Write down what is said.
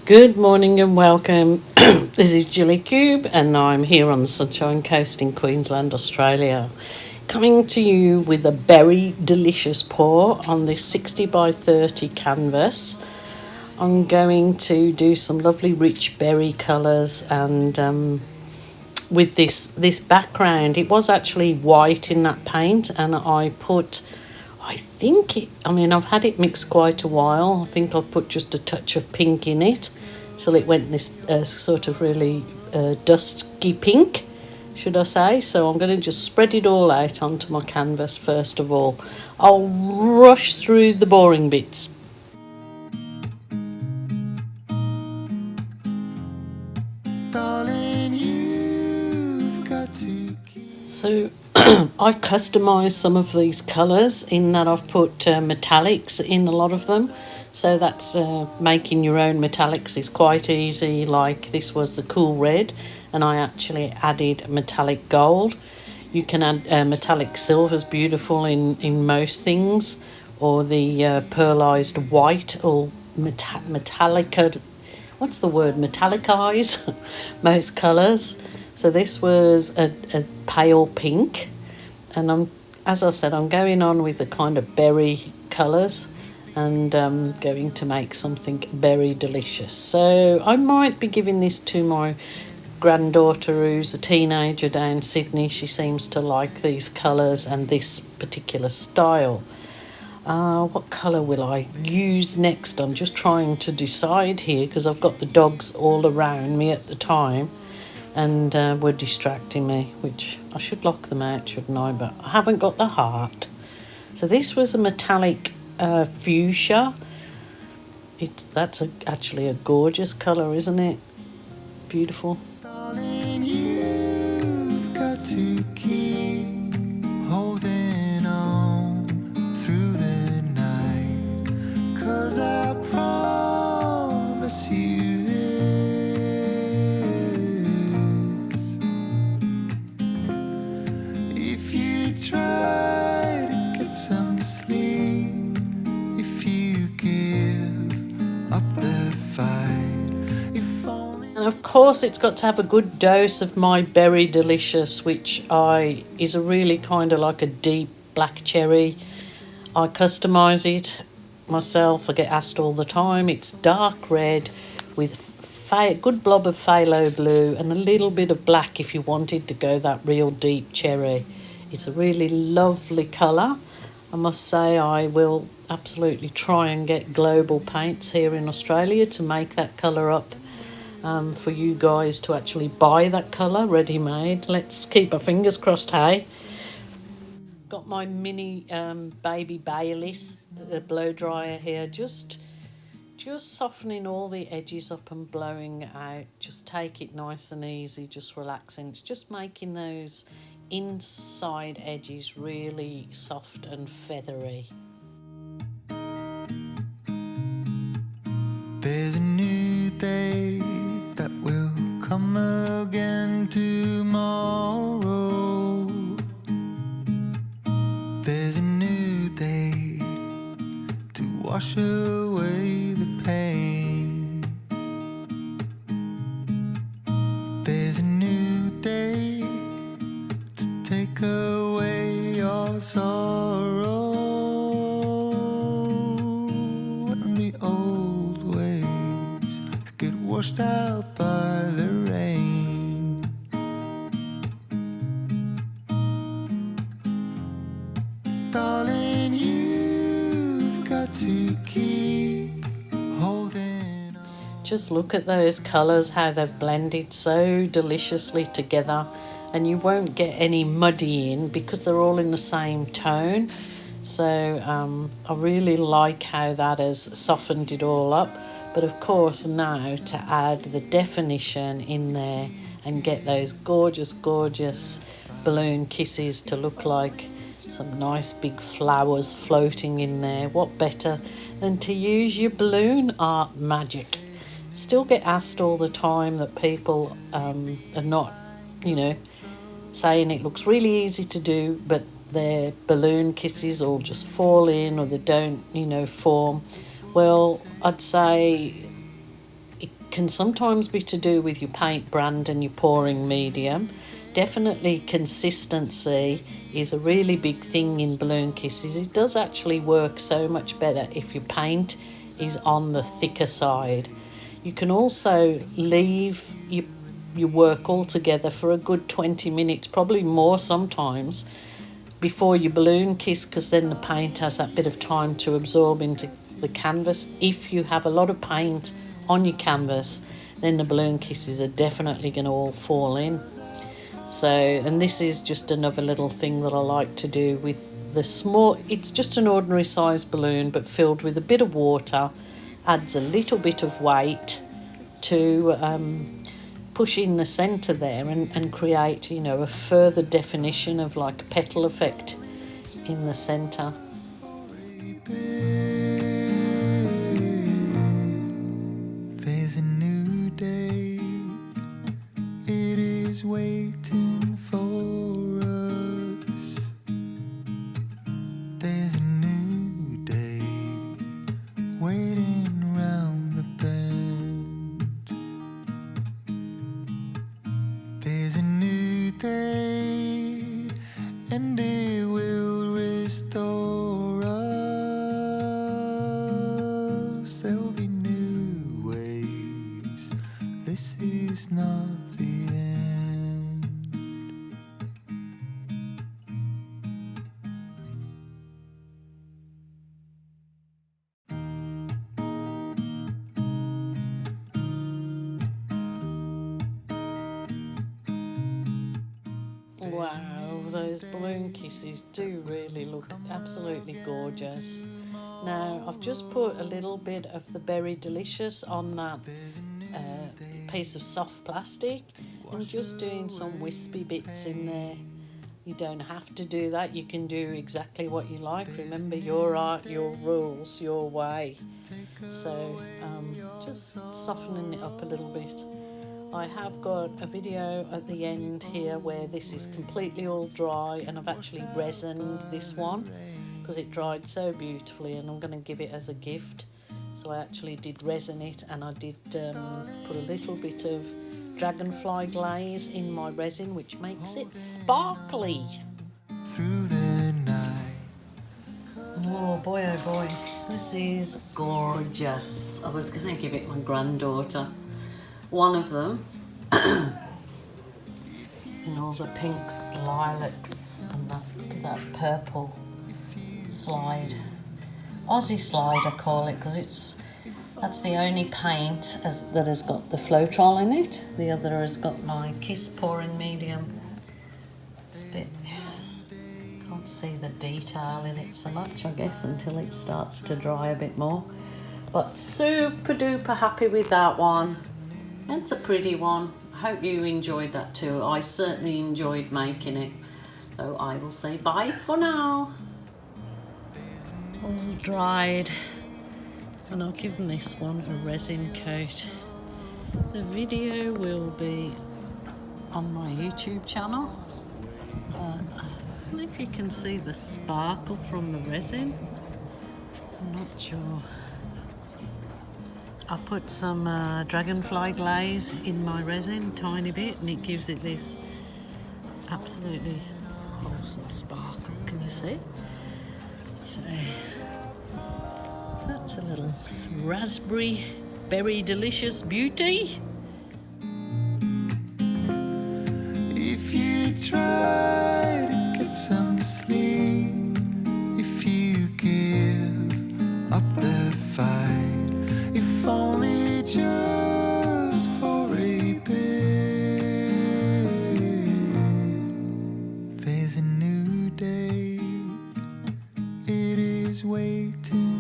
Good morning and welcome. This is Jilly Cube and I'm here on the Sunshine Coast in Queensland, Australia. Coming to you with a berry delicious pour on this 60 by 30 canvas. I'm going to do some lovely rich berry colours and with this background, it was actually white in that paint and I've had it mixed quite a while. I think I put just a touch of pink in it till it went this sort of really dusky pink, should I say. So I'm going to just spread it all out onto my canvas first of all. I'll rush through the boring bits. Darling, you've got to keep... So I've customised some of these colours in that I've put metallics in a lot of them. So that's making your own metallics is quite easy. Like this was the cool red and I actually added metallic gold. You can add metallic silver's beautiful in most things, or the pearlized white or metallica. What's the word? Metallicize most colours. So this was a pale pink, and as I said, I'm going on with the kind of berry colours and going to make something very delicious. So I might be giving this to my granddaughter who's a teenager down Sydney. She seems to like these colours and this particular style. What colour will I use next? I'm just trying to decide here because I've got the dogs all around me at the time and were distracting me, which I should lock them out, shouldn't I? But I haven't got the heart. So this was a metallic fuchsia. That's actually a gorgeous colour, isn't it? Beautiful. Darling, you've got to keep holding on through the night, 'cause I promise you this: if you try to get some sleep, if you give up the fight, if only... And of course it's got to have a good dose of my berry delicious, which is a really kind of like a deep black cherry. I customise it myself. I get asked all the time. It's dark red with a good blob of phthalo blue and a little bit of black if you wanted to go that real deep cherry. It's a really lovely colour. I must say I will absolutely try and get Global Paints here in Australia to make that colour up for you guys to actually buy that colour ready-made. Let's keep our fingers crossed, hey? Got my mini baby Bayliss blow dryer here, just softening all the edges up and blowing it out. Just take it nice and easy, just relaxing. It's just making those inside edges really soft and feathery. There's a new day that will come again tomorrow. There's a new day to wash away the pain. There's a new day to take away your sorrow, and the old ways get washed out by the rain. Darling, you've got to keep holding on. Just look at those colours, how they've blended so deliciously together, and you won't get any muddy in because they're all in the same tone. So I really like how that has softened it all up. But of course now to add the definition in there and get those gorgeous balloon kisses to look like some nice big flowers floating in there. What better than to use your balloon art magic? Still get asked all the time that people are not, saying it looks really easy to do, but their balloon kisses all just fall in or they don't, form. Well, I'd say can sometimes be to do with your paint brand and your pouring medium. Definitely consistency is a really big thing in balloon kisses. It does actually work so much better if your paint is on the thicker side. You can also leave your work all together for a good 20 minutes, probably more sometimes, before your balloon kiss, because then the paint has that bit of time to absorb into the canvas. If you have a lot of paint on your canvas, then the balloon kisses are definitely going to all fall in. So, and this is just another little thing that I like to do with the small, it's just an ordinary size balloon but filled with a bit of water, adds a little bit of weight to push in the centre there and create, you know, a further definition of like a petal effect in the centre. There's a new day, it is waiting for us. There's a new day, waiting round the bend. There's a new day, and it will restore us. There'll be new ways. This is not the end. Wow, those balloon kisses do really look absolutely gorgeous. Now, I've just put a little bit of the Berry Delicious on that piece of soft plastic and just doing some wispy bits in there. You don't have to do that. You can do exactly what you like. Remember, your art, your rules, your way. So just softening it up a little bit. I have got a video at the end here where this is completely all dry, and I've actually resined this one because it dried so beautifully, and I'm going to give it as a gift. So I actually did resin it, and I did put a little bit of dragonfly glaze in my resin, which makes it sparkly. Through the night, Oh boy, this is gorgeous. I was going to give it my granddaughter, one of them, in all the pinks, lilacs, and that, look at that purple slide. Aussie slide I call it, because that's the only paint that has got the Floetrol in it. The other has got my Kiss pouring medium. It's a bit, can't see the detail in it so much, I guess, until it starts to dry a bit more. But super duper happy with that one. It's a pretty one. I hope you enjoyed that too. I certainly enjoyed making it. So I will say bye for now. All dried. And I'll give them this one a resin coat. The video will be on my YouTube channel. I don't know if you can see the sparkle from the resin. I'm not sure. I put some dragonfly glaze in my resin, tiny bit, and it gives it this absolutely awesome sparkle. Can you see? So that's a little raspberry berry delicious beauty. if you try to get some sleep, if you give up the fight, if only just for a bit, there's a new day, it is waiting